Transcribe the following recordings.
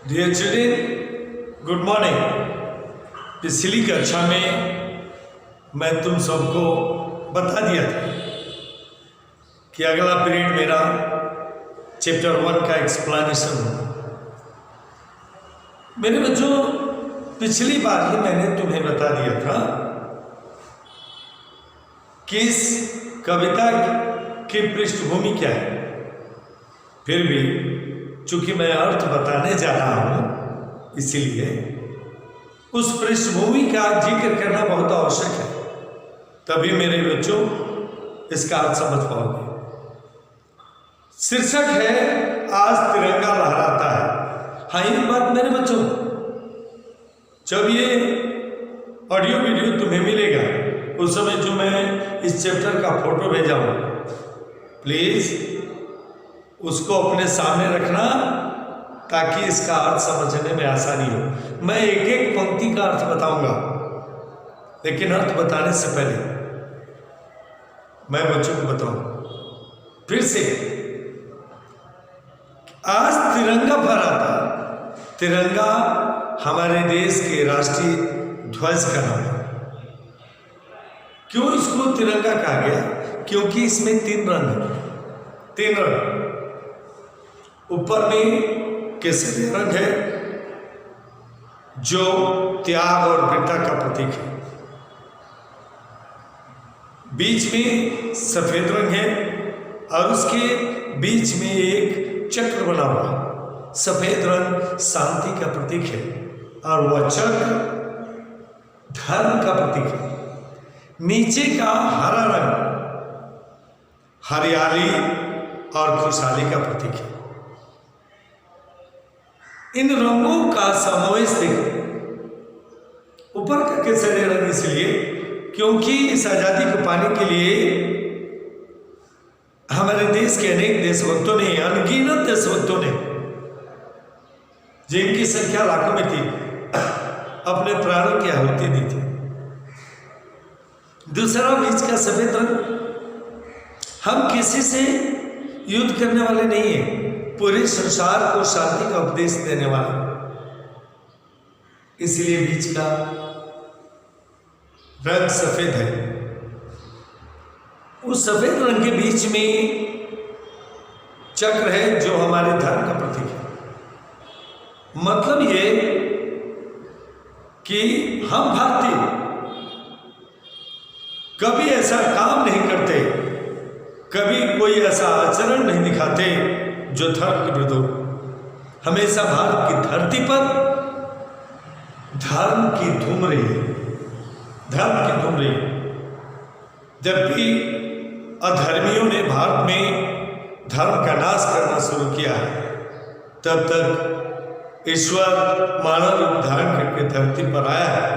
Dear children, good morning. पिछली कक्षा में मैं तुम सबको बता दिया था कि अगला पीरियड मेरा चैप्टर 1 का एक्सप्लेनेशन होगा। मेरे बच्चों, पिछली बार ही मैंने तुम्हें बता दिया था कि इस कविता की पृष्ठभूमि क्या है। फिर भी चूंकि मैं अर्थ बताने जा रहा हूं, इसीलिए उस पृष्ठभूमि का जिक्र करना बहुत आवश्यक है, तभी मेरे बच्चों इसका अर्थ समझ पाओगे। शीर्षक है आज तिरंगा लहराता है। हाँ, एक बात मेरे बच्चों, जब ये ऑडियो वीडियो तुम्हें मिलेगा उस समय जो मैं इस चैप्टर का फोटो भेजा हूं, प्लीज उसको अपने सामने रखना ताकि इसका अर्थ समझने में आसानी हो। मैं एक एक पंक्ति का अर्थ बताऊंगा, लेकिन अर्थ बताने से पहले मैं बच्चों को बताऊं फिर से, आज तिरंगा फहराता। तिरंगा हमारे देश के राष्ट्रीय ध्वज का नाम है। क्यों इसको तिरंगा कहा गया? क्योंकि इसमें 3 रंग है। 3 रंग, ऊपर में केसरिया रंग है जो त्याग और वीरता का प्रतीक है, बीच में सफेद रंग है और उसके बीच में एक चक्र बना हुआ। सफेद रंग शांति का प्रतीक है और वह चक्र धर्म का प्रतीक है। नीचे का हरा रंग हरियाली और खुशहाली का प्रतीक है। इन रंगों का समावेश देखो। ऊपर का केसरिया रंग इसलिए क्योंकि इस आजादी को पाने के लिए हमारे देश के अनेक देशभक्तों ने, अनगिनत देशभक्तों ने, जिनकी संख्या लाखों में थी, अपने प्राणों की आहुति दी थी। दूसरा बीच का सफेद रंग, हम किसी से युद्ध करने वाले नहीं हैं, पूरे संसार को शांति का उपदेश देने वाला, इसलिए बीच का रंग सफेद है। उस सफेद रंग के बीच में चक्र है जो हमारे धर्म का प्रतीक है। मतलब ये कि हम भारतीय कभी ऐसा काम नहीं करते, कभी कोई ऐसा आचरण नहीं दिखाते जो धर्म के विरुद्ध हो। हमेशा भारत की धरती पर धर्म की धूम रही है, धर्म की धूम रही है। जब भी अधर्मियों ने भारत में धर्म का नाश करना शुरू किया है, तब तक ईश्वर मानव रूप धारण करके धरती पर आया है।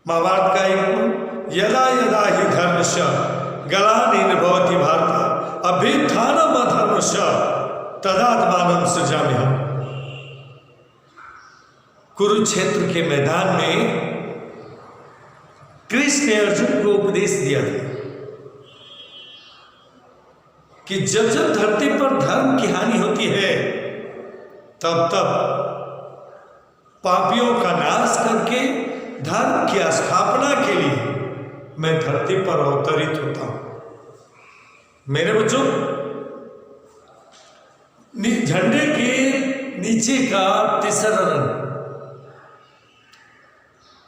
महाभारत का एक, यदा यदा ही धर्मस्य ग्लानिर्भवति भारत अभ्युत्थानम् अधर्मस्य तदात्मानं सृजाम्यहम्। कुरुक्षेत्र के मैदान में कृष्ण ने अर्जुन को उपदेश दिया था कि जब जब धरती पर धर्म की हानि होती है, तब तब पापियों का नाश करके धर्म की स्थापना के लिए मैं धरती पर अवतरित होता हूं। मेरे बच्चों, झंडे के नीचे का तीसरा रंग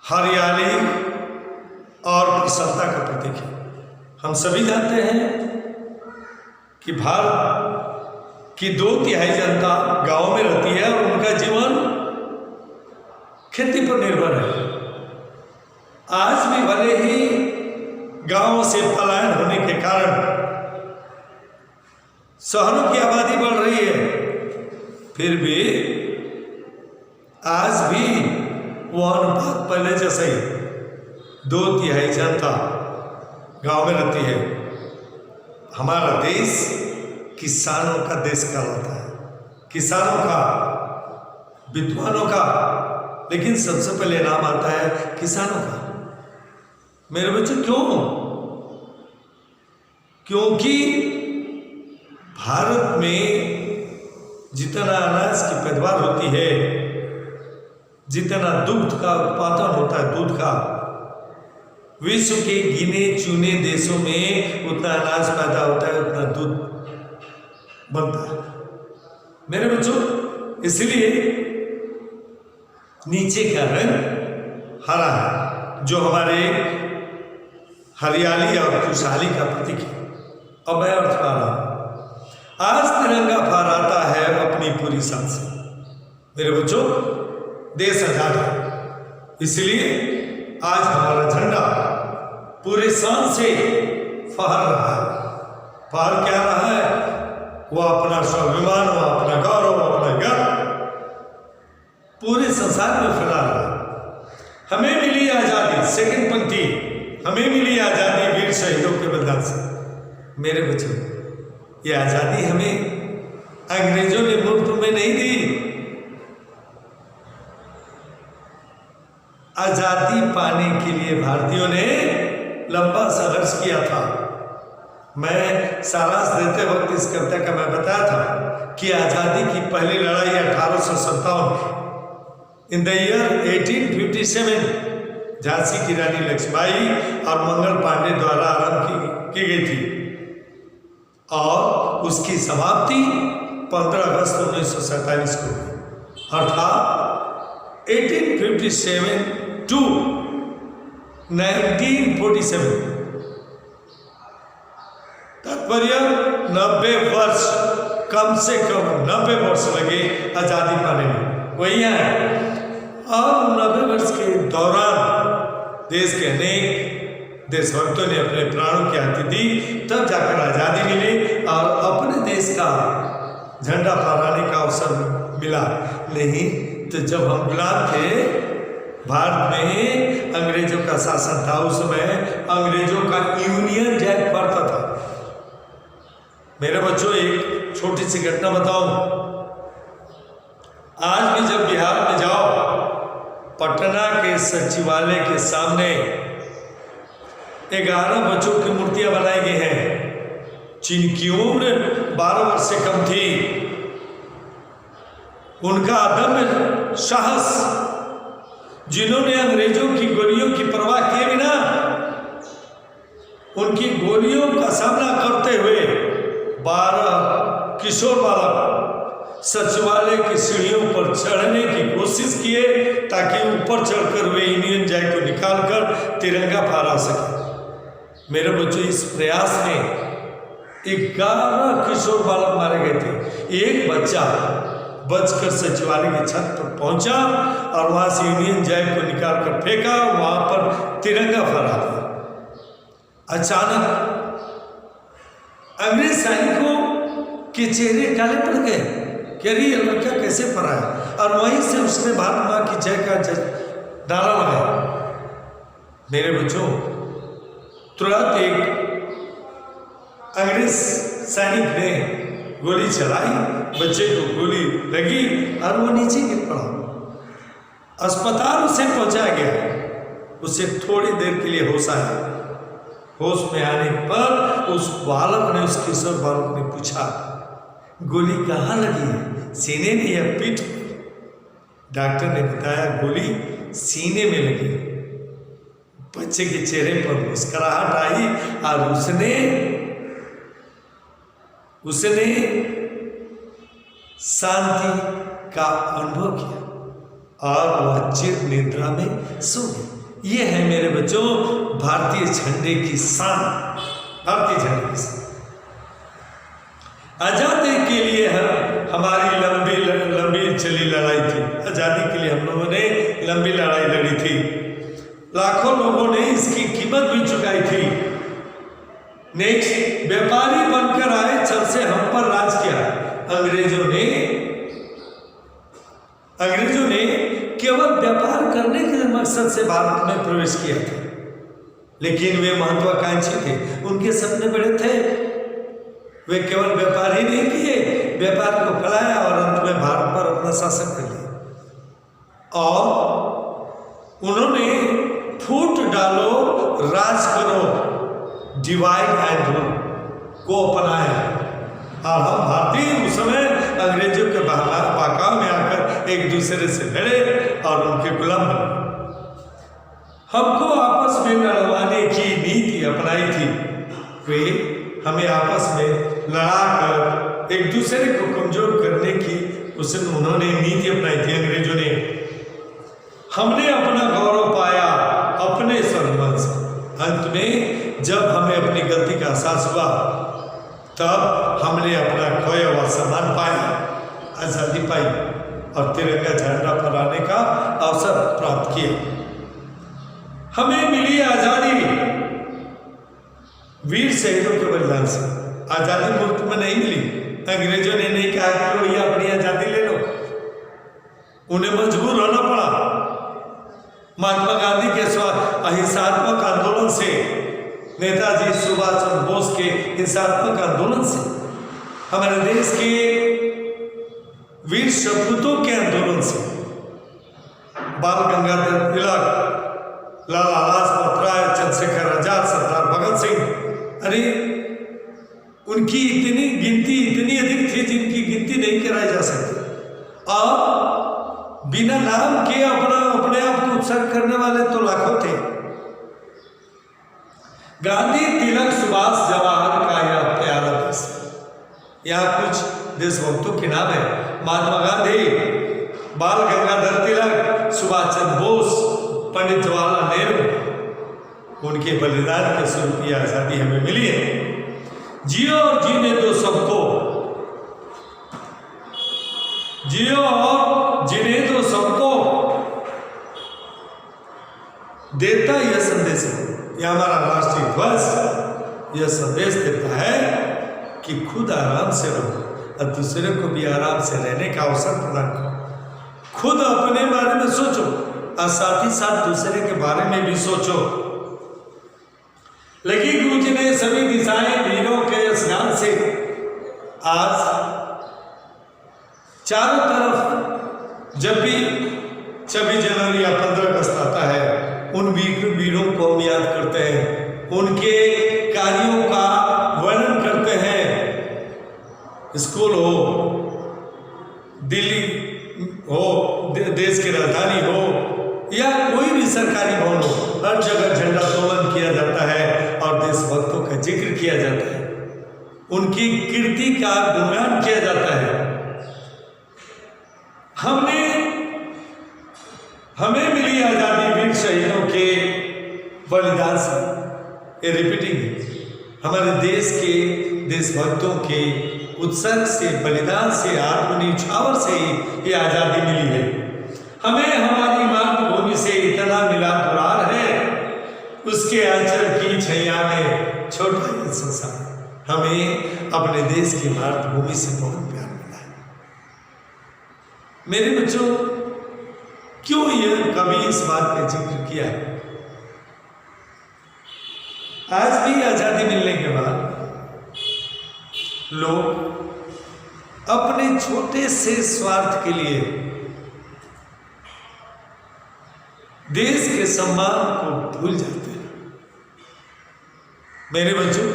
हरियाली और प्रसन्नता का प्रतीक है। हम सभी जानते हैं कि भारत की 2/3 जनता गांव में रहती है और उनका जीवन खेती पर निर्भर है। आज भी भले ही गांवों से पलायन होने के कारण शहरों की आबादी बढ़ रही है, फिर भी आज भी वो अनुपात पहले जैसा ही, 2/3 जनता गांव में रहती है। हमारा देश किसानों का देश कहलाता है, किसानों का, विद्वानों का, लेकिन सबसे पहले नाम आता है किसानों का। मेरे बच्चों, क्यों? क्योंकि भारत में जितना अनाज की पैदावार होती है, जितना दुग्ध का उत्पादन होता है, दूध का, विश्व के गिने चुने देशों में उतना अनाज पैदा होता है, उतना दूध बनता है मेरे बच्चों। इसलिए नीचे का रंग हरा है, जो हमारे हरियाली और खुशहाली का प्रतीक है। अब मैं अर्थ पा रहा हूं, आज तिरंगा फहराता है अपनी पूरी शान से। मेरे बच्चों, देश आजाद है, इसलिए आज हमारा झंडा पूरे शान से फहर रहा है। फहर क्या रहा है? वो अपना स्वाभिमान, वो अपना गौरव, वो अपना गर्व पूरे संसार में फैला रहा है। हमें मिली आजादी, सेकंड पंक्ति, हमें मिली आजादी वीर शहीदों के बलिदान से। मेरे बच्चों, ये आजादी हमें अंग्रेजों ने मुफ्त में नहीं दी। आजादी पाने के लिए भारतीयों ने लंबा संघर्ष किया था। मैं सारांश देते वक्त इस कविता का मैं बताया था कि आजादी की पहली लड़ाई 1857 इन द ईयर 1857 झांसी की रानी लक्ष्मीबाई और मंगल पांडे द्वारा आरंभ की गई थी और उसकी समाप्ति 15 अगस्त 1947 को, अर्थात 1857 टू 1947, तात्पर्य 90 वर्ष, कम से कम 90 वर्ष लगे आजादी पाने में। वही है, और 90 वर्ष के दौरान देश के अनेक देशभक्तों ने अपने प्राणों की आहुति दी, तब जाकर आजादी मिली और अपने देश का झंडा फहराने का अवसर मिला। नहीं तो जब हम गुलाम थे, भारत में अंग्रेजों का शासन था, उस समय अंग्रेजों का यूनियन जैक पड़ता था। मेरे बच्चों, एक छोटी सी घटना बताऊं। आज भी जब बिहार में जाओ, पटना के सचिवालय के सामने 11 बच्चों की मूर्तियां बनाई गई हैं, जिनकी उम्र 12 वर्ष से कम थी। उनका अदम्य साहस, जिन्होंने अंग्रेजों की गोलियों की परवाह किए बिना उनकी गोलियों का सामना करते हुए 12 किशोर बालक सचिवालय की सीढ़ियों पर चढ़ने की कोशिश किए ताकि ऊपर चढ़कर वे यूनियन जैक को निकालकर तिरंगा फहरा सके। मेरे बच्चों, इस प्रयास में 11 किशोर बालक मारे गए थे। एक बच्चा बचकर सचिवालय की छत पर पहुंचा और वहां से यूनियन जैक को निकालकर फेंका, वहां पर तिरंगा फहरा दिया। अचानक अंग्रेज सैनिकों के चेहरे काले पड़ गए कि अरे ये लड़का कैसे फहरा है, और वहीं से उसने भारत मां की जय का नारा लगाया। मेरे बच्चों, तुरंत एक अंग्रेज सैनिक ने गोली चलाई, बच्चे को गोली लगी और वो नीचे गिर पड़ा। अस्पताल उसे पहुंचाया गया। उसे थोड़ी देर के लिए होश आया। होश में आने पर उस बालक ने, उस किशोर बालक ने पूछा, गोली कहाँ लगी है, सीने में या पीठ पर? डॉक्टर ने बताया, गोली सीने में लगी। बच्चे के चेहरे पर मुस्कुराहट आई और उसने शांति का अनुभव किया और वह चिर निद्रा में सो गया। ये है मेरे बच्चों भारतीय झंडे की शान, भारतीय झंडे की शान। आजादी के लिए हमारी लंबी चली लड़ाई थी। आजादी के लिए हम लोगों ने लंबी लड़ाई लड़ी थी। लाखों लोगों ने इसकी कीमत भी चुकाई थी। नेक्स्ट, व्यापारी बनकर आए, छल से हम पर राज किया। अंग्रेजों ने केवल व्यापार करने के मकसद से भारत में प्रवेश किया था, लेकिन वे महत्वाकांक्षी थे। उनके सपने बड़े थे। वे केवल व्यापार ही नहीं किए, व्यापार को फैलाया और अंत में भारत पर अपना शासन कर लिया। और उन्होंने फूट डालो, राज करो, डिवाइड एंड रूल को अपनाया। और हम भारतीय उस समय अंग्रेजों के बहकाव में आकर एक दूसरे से लड़े और उनके गुलाम बने। हमको आपस में लड़वाने की नीति अपनाई थी। वे हमें आपस में लड़ाकर एक दूसरे को कमजोर करने की उन्होंने नीति अपनाई थी अंग्रेजों ने। हमने अपना गौरव पाया अपने स्वाभिमान से। अंत में जब हमें अपनी गलती का एहसास हुआ तब हमने अपना खोया हुआ सम्मान पाया, आज़ादी पाई और तिरंगा झंडा फहराने का अवसर प्राप्त किया। हमें मिली आज़ादी वीर शहीदों के बलिदान से। आज़ादी मुफ्त में नहीं मिली। अंग्रेजों ने नहीं कहा कि लो ये अपनी आज़ादी ले लो, उन्हें मजबूर होना पड़ा। महात्मा गांधी के अहिंसात्मक आंदोलन से, नेताजी सुभाष चंद्र बोस के हिंसात्मक आंदोलन से, हमारे देश के वीर सपूतों के आंदोलन से, बाल गंगाधर तिलक, लाला लाजपत राय, चंद्रशेखर आजाद, सरदार भगत सिंह, अरे उनकी इतनी गिनती इतनी अधिक थी जिनकी गिनती नहीं कराई जा सकती। और बिना नाम के अपने आप को उत्सर्ग करने वाले तो लाखों थे। गांधी, तिलक, सुभाष, जवाहर का यह प्यारा देश। यहाँ कुछ देशभक्तों के नाम है। महात्मा गांधी, बाल गंगाधर तिलक, सुभाष चंद्र बोस, पंडित जवाहरलाल नेहरू। उनके बलिदान के स्वरूप यह आज़ादी हमें मिली है। जियो और जीने दो सबको, जियो और जीने दो सबको देता यह संदेश है। यह हमारा राष्ट्रीय ध्वज यह संदेश देता है कि खुद आराम से रहो और दूसरे को भी आराम से रहने का अवसर प्रदान करो। खुद अपने बारे में सोचो और साथ ही साथ दूसरे के बारे में भी सोचो। लगी गूंजने सभी दिशाएं वीरों के स्नान से। आज चारों तरफ जब भी 26 जनवरी या 15 अगस्त आता है, उन वीरों को हम याद करते हैं, उनके कार्यों का वर्णन करते हैं। स्कूल हो, दिल्ली हो, देश की राजधानी हो या कोई भी सरकारी भवन हो, हर जगह झंडा तोलन किया जाता है और देशभक्तों का जिक्र किया जाता है, उनकी कीर्ति का गुणगान किया जाता है। हमें मिली आज़ादी वीर शहीदों के बलिदान से। ये रिपीटिंग हमारे देश के देशभक्तों के उत्सर्ग से, बलिदान से, आत्मनिछावर से ये आज़ादी मिली है। हमें हमारी मातृभूमि से इतना मिला दुलार है, उसके आंचल की छैया में छोटा ही संसार। हमें अपने देश की मातृभूमि से बहुत प्यार मिला है। मेरे बच्चों, क्यों यह कभी इस बात का जिक्र किया है? आज भी आजादी मिलने के बाद लोग अपने छोटे से स्वार्थ के लिए देश के सम्मान को भूल जाते हैं। मेरे बच्चों,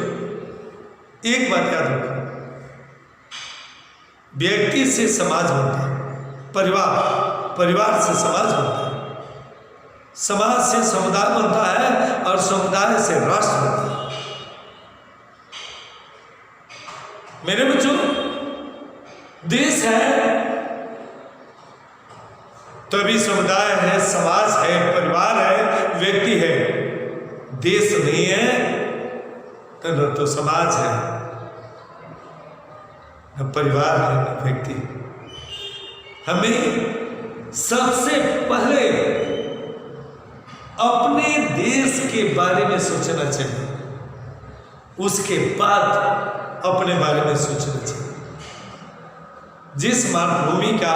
एक बात याद रखो, व्यक्ति से समाज बनता है, परिवार से समाज बनता है, समाज से समुदाय बनता है और समुदाय से राष्ट्र बनता है। मेरे बच्चों, देश है तभी समुदाय है, समाज है, परिवार है, व्यक्ति है। देश नहीं है तो न तो समाज है, न परिवार है, न व्यक्ति। हमें सबसे पहले अपने देश के बारे में सोचना चाहिए, उसके बाद अपने बारे में सोचना चाहिए। जिस मातृभूमि का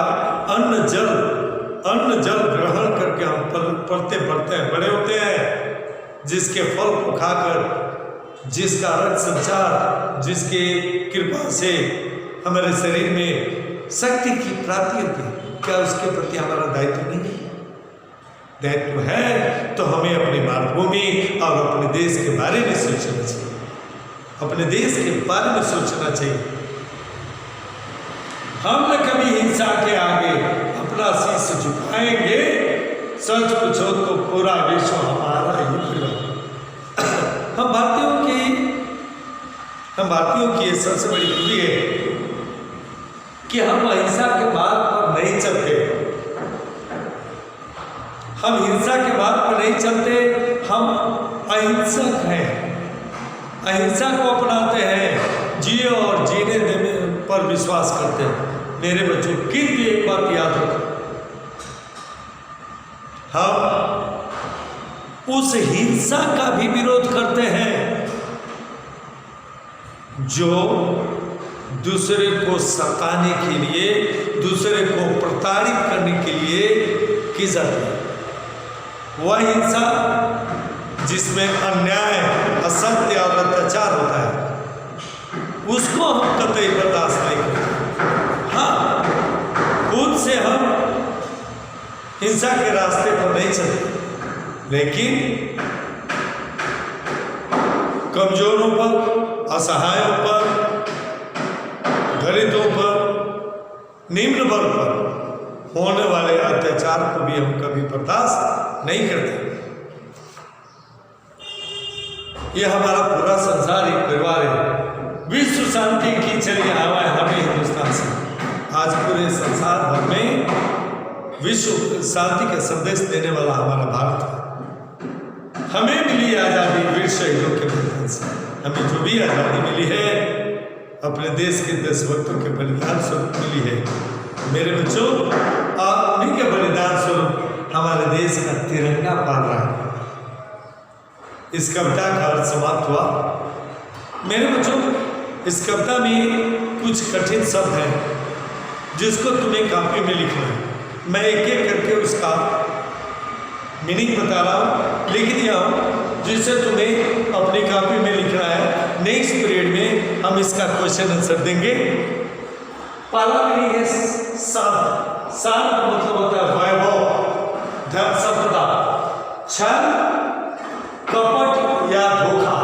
अन्न जल ग्रहण करके हम पलते बढ़ते हैं, बड़े होते हैं, जिसके फल को खाकर, जिसका रक्त संचार, जिसके कृपा से हमारे शरीर में शक्ति की प्राप्ति होती है, क्या उसके प्रति हमारा दायित्व नहीं है? दायित्व है तो हमें अपनी मातृभूमि और अपने देश के बारे में सोचना चाहिए, अपने देश के बारे में सोचना चाहिए। हम न कभी हिंसा के आगे अपना शीश झुकाएंगे। सच पूछो तो पूरा विश्व हमारा ही परिवार। हम भारतीयों की ये सबसे बड़ी खूबी है कि हम अहिंसा के मार्ग पर नहीं चलते। हम हिंसा के मार्ग पर नहीं चलते, हम अहिंसक हैं, अहिंसा को अपनाते हैं, जिए और जीने देने पर विश्वास करते हैं। मेरे बच्चों, किंतु एक बात याद रखो, हम उस हिंसा का भी विरोध करते हैं जो दूसरे को सताने के लिए, दूसरे को प्रताड़ित करने के लिए की जाती है। वह हिंसा जिसमें अन्याय, असत्य और अत्याचार होता है, उसको हम कतई बर्दाश्त नहीं करते। हाँ, खुद से हम हिंसा के रास्ते पर नहीं चलते, लेकिन कमजोरों पर, असहायों पर, दलितों पर, निम्न वर्ग पर होने वाले अत्याचार को भी हम कभी बर्दाश्त नहीं करते। यह हमारा पूरा संसार एक परिवार है। विश्व शांति की चली हवाएं हमें हिंदुस्तान से, आज पूरे संसार भर में विश्व शांति का संदेश देने वाला हमारा भारत है। हमें मिली आज़ादी वीर शहीदों के बलिदान से। हमें जो भी आज़ादी मिली है अपने देश के देशभक्तों के बलिदान स्वरूप मिली है। मेरे बच्चों, आप उन्हीं के बलिदान स्वरूप हमारे देश का तिरंगा पाल रहा है। इस कविता का अर्थ समाप्त हुआ। मेरे बच्चों, इस कविता में कुछ कठिन शब्द हैं जिसको तुम्हें कापी में लिखना है। मैं एक एक करके उसका मीनिंग बता रहा हूँ, लिख दिया हूँ, जिससे तुम्हें अपनी कॉपी में लिखना है। नेक्स्ट पीरियड में हम इसका क्वेश्चन आंसर देंगे। पहला मीनिंग है शांत। शांत का मतलब होता है वैभव, धन संपदा। छल, कपट या धोखा,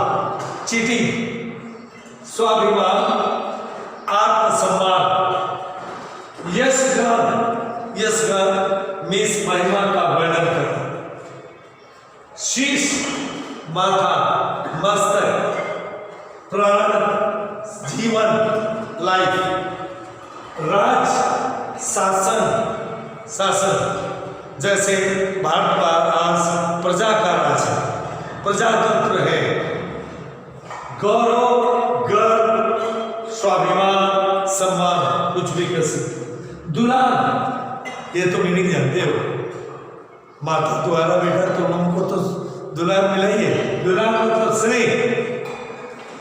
चीटिंग। स्वाभिमान, आत्मसम्मान। यशगान, यशगान मीन्स महिमा का वर्णन करना। शीश, माथा, मस्तक, प्राण, जीवन, लाइफ। राज, शासन, शासन। जैसे भारत पर आज प्रजा का राज है, प्रजातंत्र है। गौरव, गर्व, स्वाभिमान, सम्मान, कुछ भी कर सकते। दुलार, ये तो मीनिंग जानते हो। माता द्वारा बेटा तुम हमको तो दुलार मिला ही है। दुलार मतलब स्नेह।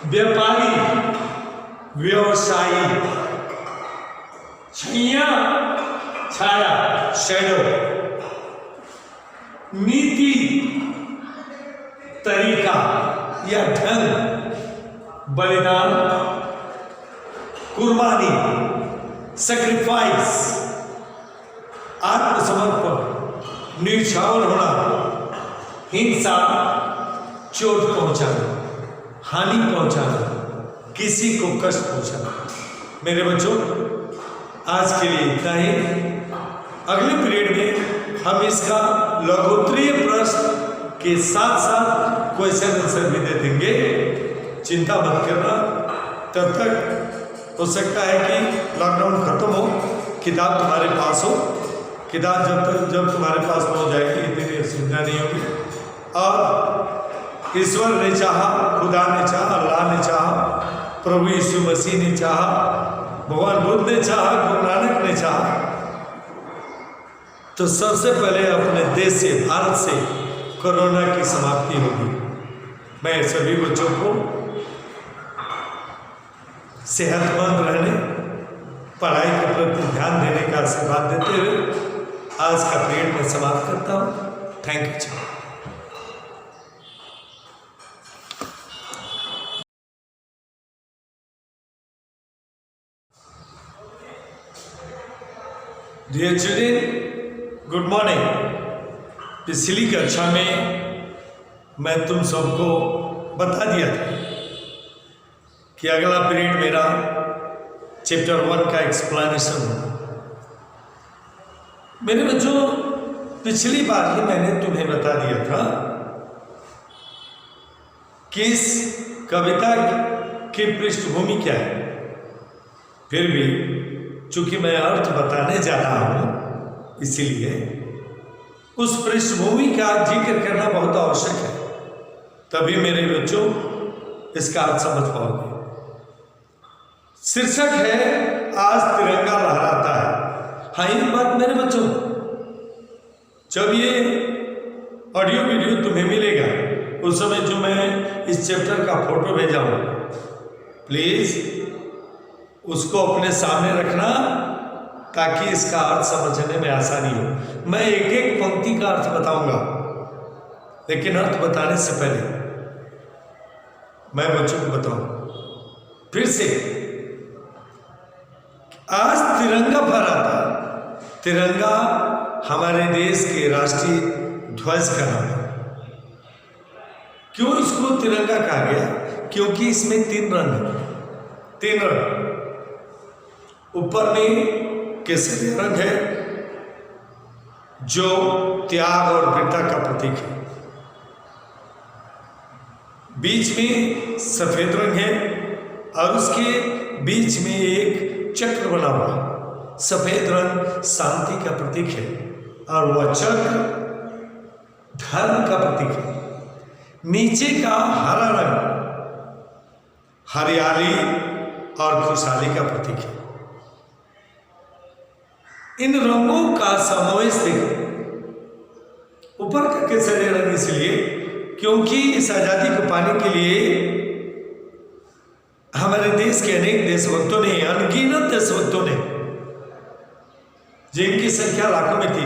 व्यापारी, व्यवसायी। छैया, छाया, शैडो। नीति, तरीका या ढंग। बलिदान, कुर्बानी, सैक्रिफाइस। आत्मसमर्पण, न्यौछावर होना। हिंसा, चोट पहुंचाना, हानि पहुंचाना, किसी को कष्ट पहुंचाना। मेरे बच्चों, आज के लिए इतना ही। अगले पीरियड में हम इसका लघुत्तरीय प्रश्न के साथ साथ क्वेश्चन आंसर भी दे देंगे। चिंता मत करना। तब तक हो सकता है कि लॉकडाउन खत्म हो, किताब तुम्हारे पास हो। किताब जब तुम्हारे पास पहुंच जाएगी इतनी असुविधा नहीं होगी। और ईश्वर ने चाहा, खुदा ने चाहा, अल्लाह ने चाहा, प्रभु यीशु मसीह ने चाहा, भगवान बुद्ध ने चाहा, गुरु नानक ने चाहा, तो सबसे पहले अपने देश से, भारत से कोरोना की समाप्ति होगी। मैं सभी बच्चों को सेहतमंद रहने, पढ़ाई के प्रति ध्यान देने का आशीर्वाद देते हुए आज का पीरियड में समाप्त करता हूँ। Thank you. Dear children, good morning. पिछली कक्षा में मैं तुम सबको बता दिया था कि अगला पीरियड मेरा चैप्टर 1 का एक्सप्लेनेशन होगा। मेरे बच्चों, पिछली बार ही मैंने तुम्हें बता दिया था कि इस कविता की पृष्ठभूमि क्या है। फिर भी चूंकि मैं अर्थ बताने जा रहा हूं, इसीलिए उस पृष्ठभूमि का जिक्र करना बहुत आवश्यक है, तभी मेरे बच्चों इसका अर्थ समझ पाओगे। शीर्षक है आज तिरंगा लहराता है। हाँ, एक बात मेरे बच्चों, जब ये ऑडियो वीडियो तुम्हें मिलेगा उस समय जो मैं इस चैप्टर का फोटो भेजा हूं, प्लीज उसको अपने सामने रखना ताकि इसका अर्थ समझने में आसानी हो। मैं एक एक पंक्ति का अर्थ बताऊंगा, लेकिन अर्थ बताने से पहले मैं बच्चों को बताऊं फिर से, आज तिरंगा फहराता। तिरंगा हमारे देश के राष्ट्रीय ध्वज का नाम है। क्यों इसको तिरंगा कहा गया? क्योंकि इसमें 3 रंग है। 3 रंग, ऊपर में केसरी रंग है जो त्याग और वीरता का प्रतीक है, बीच में सफेद रंग है और उसके बीच में एक चक्र बना हुआ। सफेद रंग शांति का प्रतीक है और वह चक्र धर्म का प्रतीक है। नीचे का हरा रंग हरियाली और खुशहाली का प्रतीक है। इन रंगों का समावेश देखो। ऊपर का केसरी रंग इसलिए क्योंकि इस आजादी को पाने के लिए हमारे देश के अनेक देशभक्तों ने, अनगिनत देशभक्तों ने, जिनकी संख्या लाखों में थी,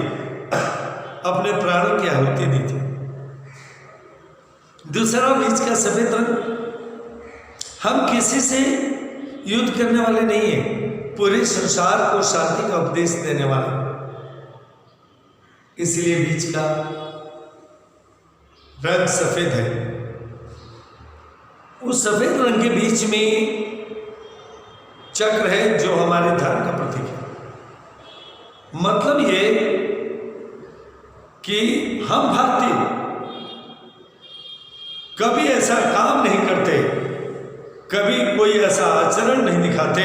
अपने प्राणों की आहुति दी थी। दूसरा बीच का सफेद रंग, हम किसी से युद्ध करने वाले नहीं है, पूरे संसार को शांति का उपदेश देने वाले, इसलिए बीच का रंग सफेद है। उस सफेद रंग के बीच में चक्र है जो हमारे धर्म का प्रतीक है। मतलब ये कि हम भारतीय कभी ऐसा काम नहीं करते, कभी कोई ऐसा आचरण नहीं दिखाते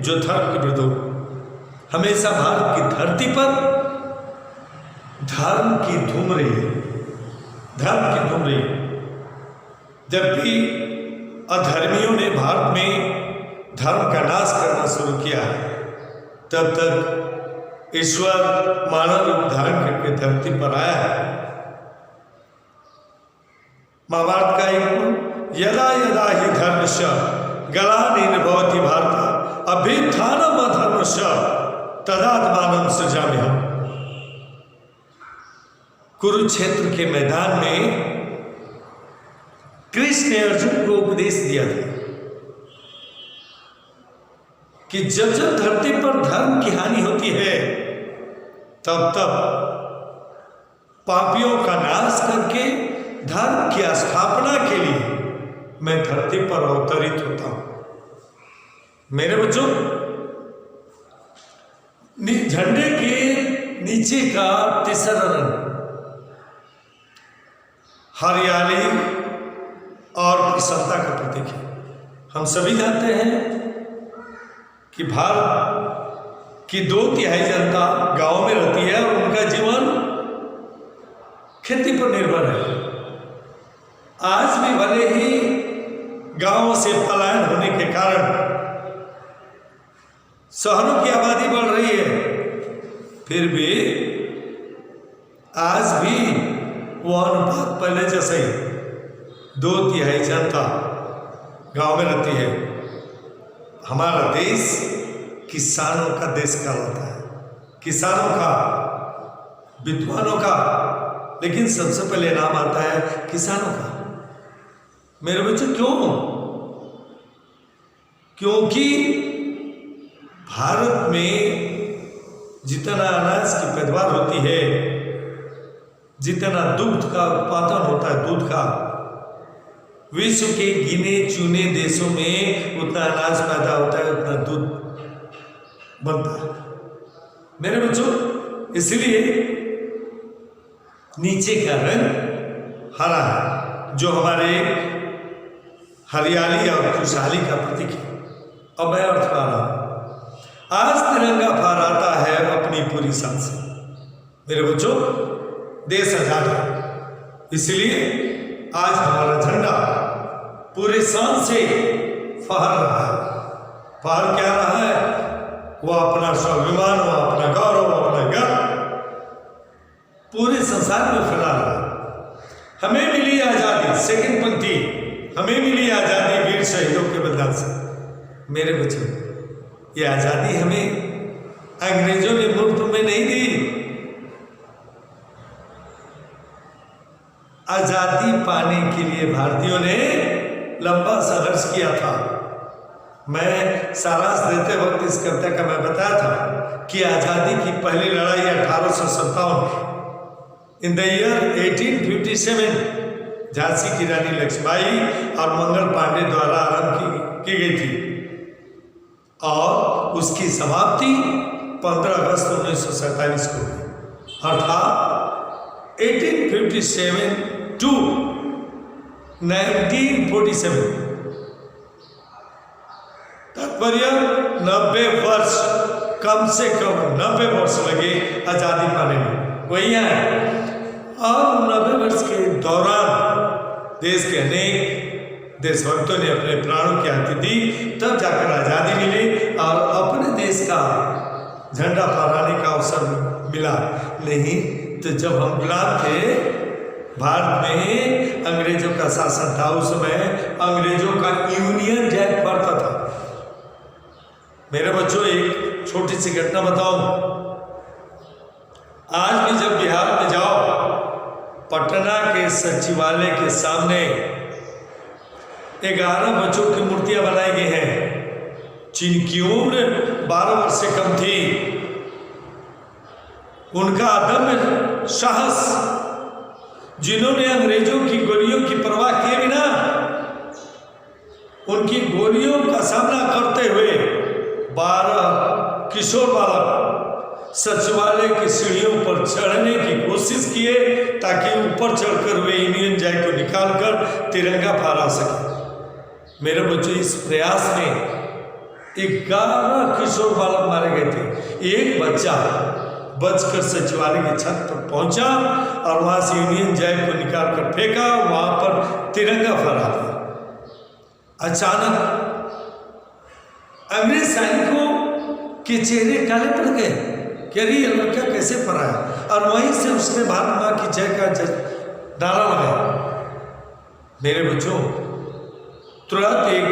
जो धर्म के विरुद्ध हो। हमेशा भारत की धरती पर धर्म की धूम रही है, धर्म की धूम रही है। जब भी अधर्मियों ने भारत में धर्म का नाश करना शुरू किया, तब तक ईश्वर मानव रूप धारण करके धरती पर आया है। महाभारत का एक यदा यदा ही धर्मस्य ग्लानिर्भवति भारत अभ्युत्थानम् अधर्मस्य तदात्मानं सृजाम्यहम्। कुरुक्षेत्र के मैदान में कृष्ण ने अर्जुन को उपदेश दिया था कि जब जब धरती पर धर्म की हानि होती है, तब तब पापियों का नाश करके धर्म की स्थापना के लिए मैं धरती पर अवतरित होता हूं। मेरे बच्चों, झंडे के नीचे का तीसरा रंग हरियाली और प्रसन्नता का प्रतीक है। हम सभी जानते हैं कि भारत की 2/3 जनता गांव में रहती है और उनका जीवन खेती पर निर्भर है। आज भी भले ही गांवों से पलायन होने के कारण शहरों की आबादी बढ़ रही है, फिर भी आज भी वो अनुपात पहले जैसे ही 2/3 जनता गांव में रहती है। हमारा देश किसानों का देश कहलाता है, किसानों का, विद्वानों का, लेकिन सबसे पहले नाम आता है किसानों का। मेरे बच्चों, क्यों? क्योंकि भारत में जितना अनाज की पैदावार होती है, जितना दुग्ध का उत्पादन होता है, दूध का, विश्व के गिने चुने देशों में उतना अनाज पैदा होता है, उतना दूध बनता है मेरे बच्चों। इसलिए नीचे का रंग हरा है जो हमारे हरियाली और खुशहाली का प्रतीक है। अब मैं अर्थ पा रहा हूं, आज तिरंगा फहराता है अपनी पूरी शान से। मेरे बच्चों, देश आजाद है, इसलिए आज हमारा झंडा पूरे शान से फहर रहा है। फहर क्या रहा है? वो अपना स्वाभिमान, वो अपना गौरव, अपना गर्व पूरे संसार में फैला रहा है। हमें मिली आजादी, सेकंड पंक्ति, हमें मिली आजादी वीर शहीदों के बलिदान से। मेरे बच्चों, ये आजादी हमें अंग्रेजों ने मुफ्त में नहीं दी। आजादी पाने के लिए भारतीयों ने लंबा संघर्ष किया था। मैं सारांश देते वक्त इस कविता का मैं बताया था कि आजादी की पहली लड़ाई 1857 इन द ईयर 1857 झांसी की रानी लक्ष्मीबाई और मंगल पांडे द्वारा आरंभ की गई थी और उसकी समाप्ति 15 अगस्त 1947 को हुई। अर्थात 1857 टू 1947, तात्पर्य 90 वर्ष, कम से कम 90 वर्ष लगे आजादी पाने में। वही है, और 90 वर्ष के दौरान देश के अनेक देशभक्तों ने अपने प्राणों की आहुति दी, तब जाकर आज़ादी मिली और अपने देश का झंडा फहराने का अवसर मिला। नहीं तो जब हम गुलाम थे, भारत में अंग्रेजों का शासन था, उस समय अंग्रेजों का यूनियन जैक फहरता था। मेरे बच्चों, एक छोटी सी घटना बताऊं। आज भी जब बिहार में जाओ, पटना के सचिवालय के सामने 11 बच्चों की मूर्तियां बनाई गई हैं जिनकी उम्र 12 वर्ष से कम थी। उनका अदम्य साहस, जिन्होंने अंग्रेजों की गोलियों की परवाह किए बिना उनकी गोलियों का सामना करते हुए 12 किशोर बालक सचिवालय की सीढ़ियों पर चढ़ने की कोशिश किए ताकि ऊपर चढ़कर वे यूनियन जैक को निकालकर तिरंगा फहरा सके। मेरे बच्चों, इस प्रयास में 11 किशोर बालक मारे गए थे। एक बच्चा बचकर सचिवालय की छत पर पहुंचा और वहां से यूनियन जैक को निकाल कर फेंका, वहां पर तिरंगा फहरा दिया। अचानक अंग्रेज सैनिकों के चेहरे काले पड़ गए कि अरे ये लड़का कैसे फहराया, और वहीं से उसने भारत मां की जय का नारा लगाया। मेरे बच्चों, तुरंत एक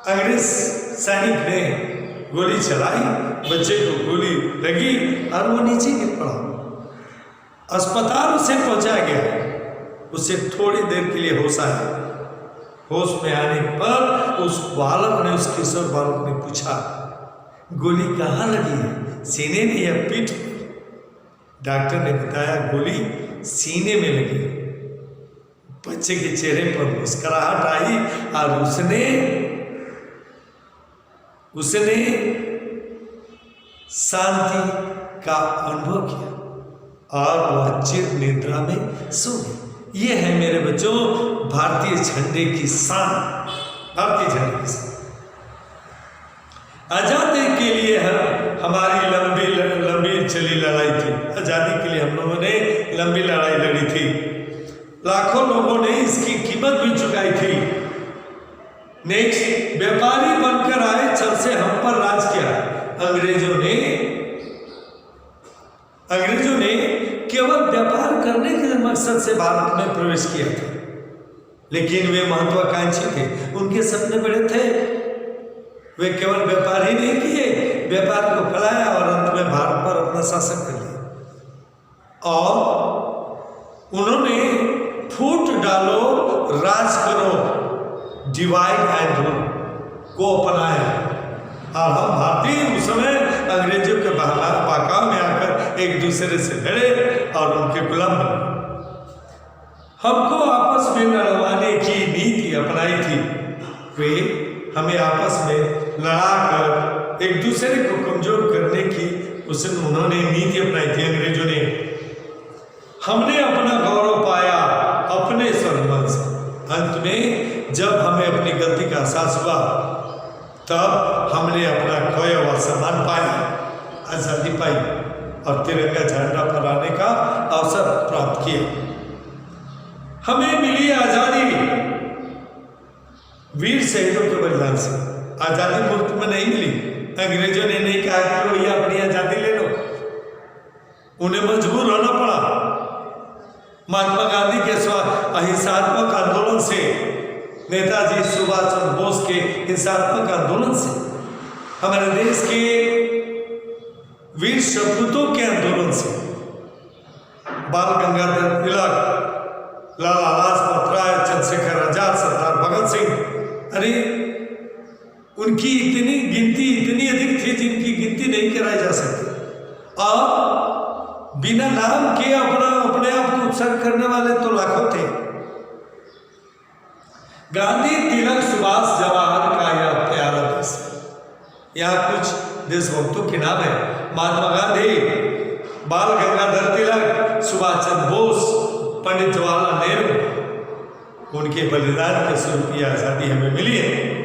अंग्रेज सैनिक ने गोली चलाई, बच्चे को गोली लगी और वो नीचे गिर पड़ा। अस्पताल उसे पहुंचाया गया। उसे थोड़ी देर के लिए होश आया। होश में आने पर उस बालक ने, उस किशोर बालक ने पूछा, गोली कहाँ लगी है, सीने में या पीठ पर? डॉक्टर ने बताया, गोली सीने में लगी। बच्चे के चेहरे पर मुस्कुराहट आई और उसने शांति का अनुभव किया और वह चिर निद्रा में सो गई। ये है मेरे बच्चों भारतीय झंडे की शान, भारतीय झंडे की शान। आजादी के लिए हमारी लंबी चली लड़ाई थी। आजादी के लिए हम लोगों ने लंबी लड़ाई लड़ी थी। लाखों लोगों ने इसकी कीमत भी चुकाई थी। नेक्स्ट, व्यापारी बनकर आए, छल से हम पर राज किया। अंग्रेजों ने केवल व्यापार करने के मकसद से भारत में प्रवेश किया था, लेकिन वे महत्वाकांक्षी थे। उनके सपने बड़े थे। वे केवल व्यापार ही नहीं किए, व्यापार को फैलाया और अंत में भारत पर अपना शासन कर लिया। और उन्होंने फूट डालो, राज करो, डिवाइड एंड रूल को अपनाया। और हम भारतीय उस समय अंग्रेजों के बहकाव में आकर एक दूसरे से लड़े और उनके गुलाम बने। हमको आपस में लड़वाने की नीति अपनाई थी। वे हमें आपस में लड़ाकर एक दूसरे को कमजोर करने की उन्होंने नीति अपनाई थी अंग्रेजों ने। हमने अपना गौरव पाया अपने स्वाभिमान से। अंत में जब हमें अपनी गलती का एहसास हुआ तब हमने अपना खोया हुआ सम्मान पाया, आजादी पाई और तिरंगा झंडा फहराने का अवसर प्राप्त किया। हमें मिली आजादी वीर शहीदों के बलिदान से। आजादी मुफ्त में नहीं मिली। अंग्रेजों ने नहीं कहा कि वो ये अपनी आजादी ले लो, उन्हें मजबूर होना पड़ा। महात्मा गांधी के अहिंसात्मक आंदोलन से, नेताजी सुभाष चंद्र बोस के हिंसात्मक आंदोलन से, हमारे देश के वीर सपूतों के आंदोलन से, बाल गंगाधर तिलक, लाला लाजपत राय, चंद्रशेखर आजाद, सरदार भगत सिंह, अरे उनकी इतनी गिनती इतनी अधिक थी जिनकी गिनती नहीं कराई जा सकती। और बिना नाम के अपने आप को उत्सर्ग करने वाले तो लाखों थे। गांधी, तिलक, सुभाष, जवाहर का यह प्यारा देश है। यहाँ कुछ देशभक्तों के नाम है: महात्मा गांधी, बाल गंगाधर तिलक, सुभाष चंद्र बोस, पंडित जवाहरलाल नेहरू। उनके बलिदान के स्वरूप की आजादी हमें मिली है।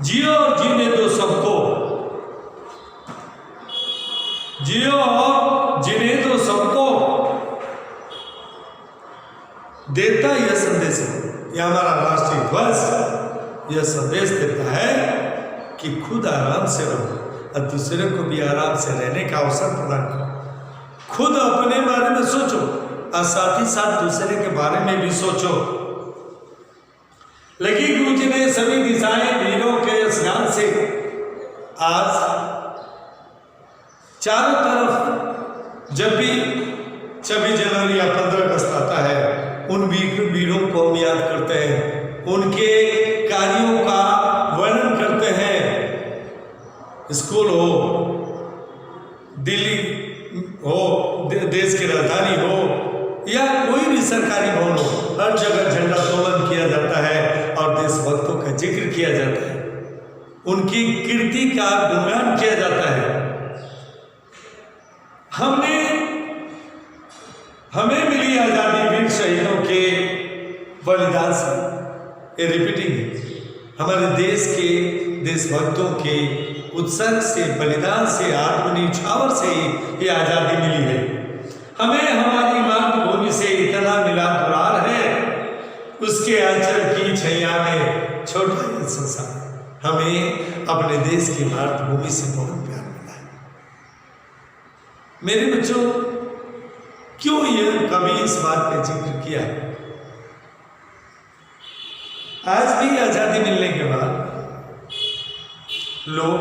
जियो और जीने दो सबको, जियो और जीने दो सबको देता यह संदेश है। यह हमारा राष्ट्रीय ध्वज यह संदेश देता है कि खुद आराम से रहो और दूसरे को भी आराम से रहने का अवसर प्रदान करो। खुद अपने बारे में सोचो और साथ ही साथ दूसरे के बारे में भी सोचो। लगी गूंजने सभी दिशाएं वीरों के स्नान से। आज चारों तरफ जब भी 26 जनवरी या 15 अगस्त आता है, उन वीरों को हम याद करते हैं, उनके कार्यों का वर्णन करते हैं। स्कूल हो, दिल्ली हो, देश की राजधानी हो या कोई भी सरकारी भवन हो, हर जगह झंडोत्तोलन किया जाता है और देशभक्तों का जिक्र किया जाता है, उनकी कीर्ति का गुणगान किया जाता है। हमें मिली आजादी वीर शहीदों के बलिदान से। ये रिपीटिंग हमारे देश के देशभक्तों के उत्सर्ग से, बलिदान से, आत्मनिछावर से ये आजादी मिली है। हमें हमारी मातृभूमि से इतना मिला दुलार है, उसके आंचल की छैया में छोटा ही संसार। हमें अपने देश की मातृभूमि से बहुत प्यार मिला है। मेरे बच्चों, क्यों यह कभी इस बात का जिक्र किया? आज भी आजादी मिलने के बाद लोग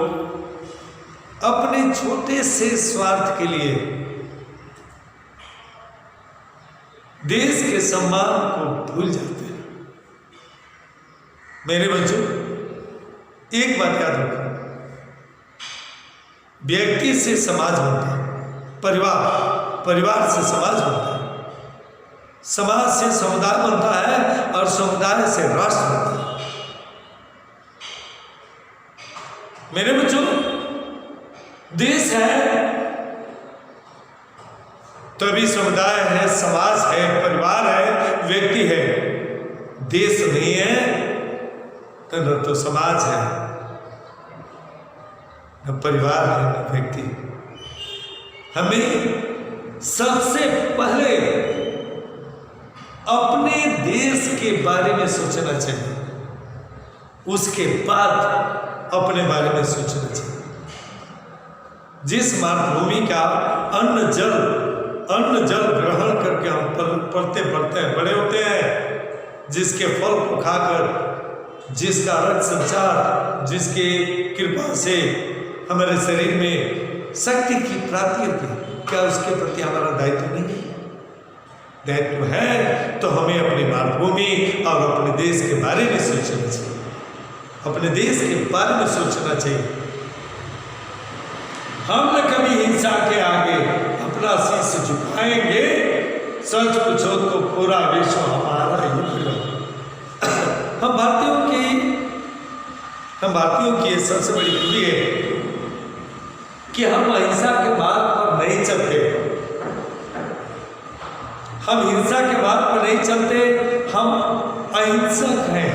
अपने छोटे से स्वार्थ के लिए देश के सम्मान को भूल जाते हैं। मेरे बच्चों, एक बात याद रखो, व्यक्ति से समाज बनता है, परिवार से समाज बनता है, समाज से समुदाय बनता है और समुदाय से राष्ट्र बनता है। मेरे बच्चों, देश है तभी समुदाय है, समाज है, परिवार है, व्यक्ति है। देश नहीं है तो न तो समाज है, न परिवार है, न व्यक्ति। हमें सबसे पहले अपने देश के बारे में सोचना चाहिए, उसके बाद अपने बारे में सोचना चाहिए। जिस मातृभूमि का अन्न जल ग्रहण करके हम पलते बड़े होते हैं, जिसके फल को खाकर, जिसका रक्त संचार, जिसके कृपा से हमारे शरीर में शक्ति की प्राप्ति होती है, क्या उसके प्रति हमारा दायित्व नहीं है? दायित्व है तो हमें अपनी मातृभूमि और अपने देश के बारे में सोचना चाहिए, अपने देश के बारे में सोचना चाहिए। हम न कभी हिंसा के आगे अपना शीश झुकाएंगे। सच पूछो तो पूरा विश्व हमारा ही परिवार। हम भारतीयों की सबसे बड़ी खूबी है कि हम अहिंसा के मार्ग पर नहीं चलते, हम हिंसा के मार्ग पर नहीं चलते, हम अहिंसक हैं,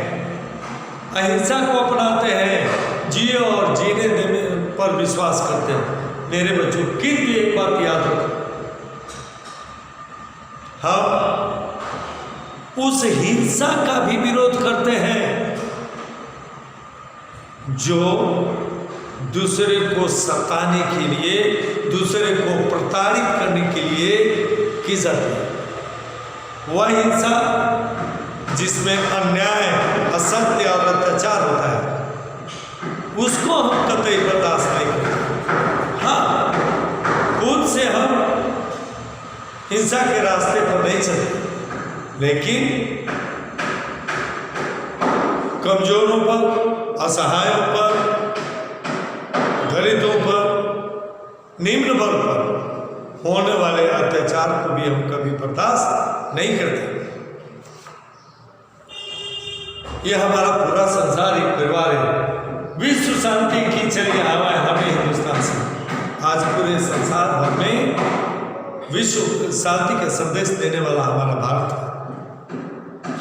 अहिंसा को अपनाते हैं, जिए और जीने देने पर विश्वास करते हैं। मेरे बच्चों, किंतु एक बात याद रखो, हम उस हिंसा का भी विरोध करते हैं जो दूसरे को सताने के लिए, दूसरे को प्रताड़ित करने के लिए की जाती है। वह हिंसा जिसमें अन्याय, असत्य और अत्याचार होता है, उसको हम कतई बर्दाश्त नहीं करते। हाँ, खुद से हम हिंसा के रास्ते पर नहीं चलते, लेकिन कमजोरों पर, असहायों पर, दलितों पर, निम्न वर्ग पर होने वाले अत्याचार को भी हम कभी बर्दाश्त नहीं करते। यह हमारा पूरा संसार एक परिवार है। विश्व शांति की चली हवा है हमें हिंदुस्तान से। आज पूरे संसार भर में विश्व शांति का संदेश देने वाला हमारा भारत है।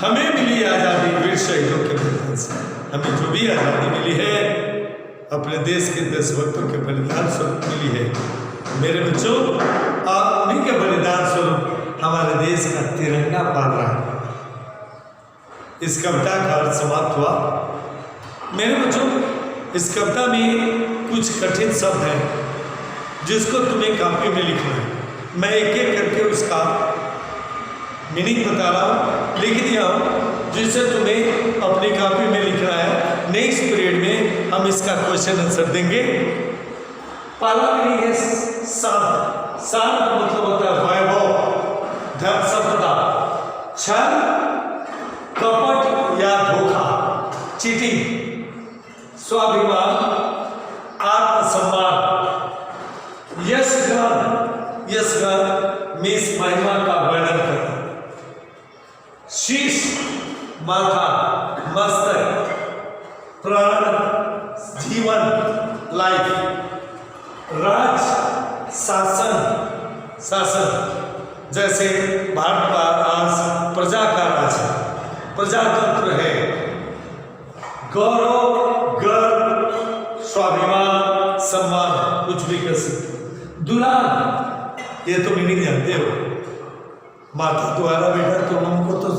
हमें मिली आज़ादी वीर शहीदों के बलिदान से। हमें जो भी आज़ादी मिली है अपने देश के देशभक्तों के बलिदान स्वरूप मिली है। मेरे बच्चों, आप उन्हीं के बलिदान स्वरूप हमारे देश का तिरंगा पाल रहा है। इस कविता का अर्थ समाप्त हुआ। मेरे बच्चों, इस कविता में कुछ कठिन शब्द हैं जिसको तुम्हें कॉपी में लिखना है। मैं एक एक करके उसका मीनिंग बता रहा हूँ, लिख दिया हूँ, जिससे तुम्हें अपनी कॉपी में लिखना है। नेक्स्ट पीरियड में हम इसका क्वेश्चन आंसर देंगे। पहला मीनिंग है शांत। शांत मतलब होता है वैभव, धन संपदा। छल, कपट या धोखा, चीटिंग। स्वाभिमान, आत्मसम्मान। यशगान, यशगान मीन्स महिमा का वर्णन करना। शीश, माथा, मस्तक। प्राण, जीवन, लाइफ। राज, शासन, शासन। जैसे भारत का आज प्रजा का राज है, प्रजातंत्र है। गौरव, गर्व, स्वाभिमान, सम्मान, कुछ भी कर सकते। दुलार, ये तो मीनिंग जानते हो। माता तुम्हारा बेटा, तुम हमको तो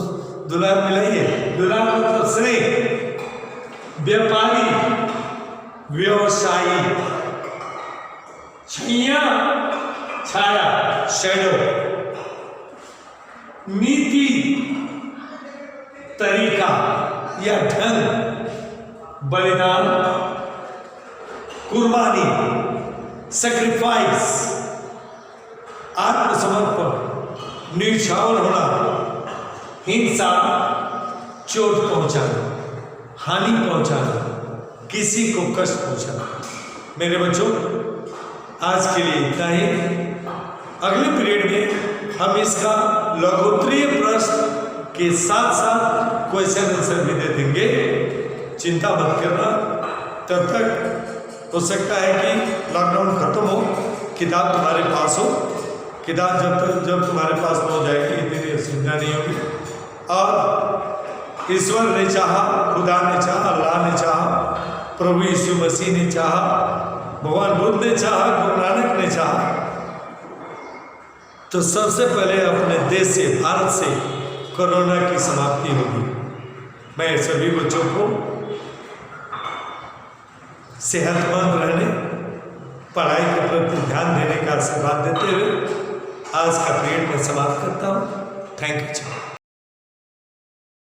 दुलार मिला ही है। दुलार मतलब स्नेह। व्यापारी, व्यवसायी। छैया, छाया, शैडो। नीति, तरीका या ढंग। बलिदान, कुर्बानी, सैक्रिफाइस। आत्मसमर्पण, निछावर होना। हिंसा, चोट पहुंचाना, हानि पहुंचाना, किसी को कष्ट पहुंचाना। मेरे बच्चों, आज के लिए इतना ही। अगले पीरियड में हम इसका लघुत्तरीय प्रश्न के साथ साथ क्वेश्चन आंसर भी दे देंगे। चिंता मत करना। तब तक हो सकता है कि लॉकडाउन खत्म हो, किताब तुम्हारे पास हो। किताब जब तुम्हारे पास हो जाएगी इतनी असुविधा नहीं होगी। और ईश्वर ने चाहा, खुदा ने चाहा, अल्लाह ने चाहा, प्रभु यीशु मसीह ने चाहा, भगवान बुद्ध ने चाहा, गुरु नानक ने चाहा, तो सबसे पहले अपने देश से, भारत से कोरोना की समाप्ति होगी। मैं सभी बच्चों को सेहतमंद रहने, पढ़ाई के प्रति ध्यान देने का आशीर्वाद देते हुए आज का पीरियड में समाप्त करता हूँ। Thank you.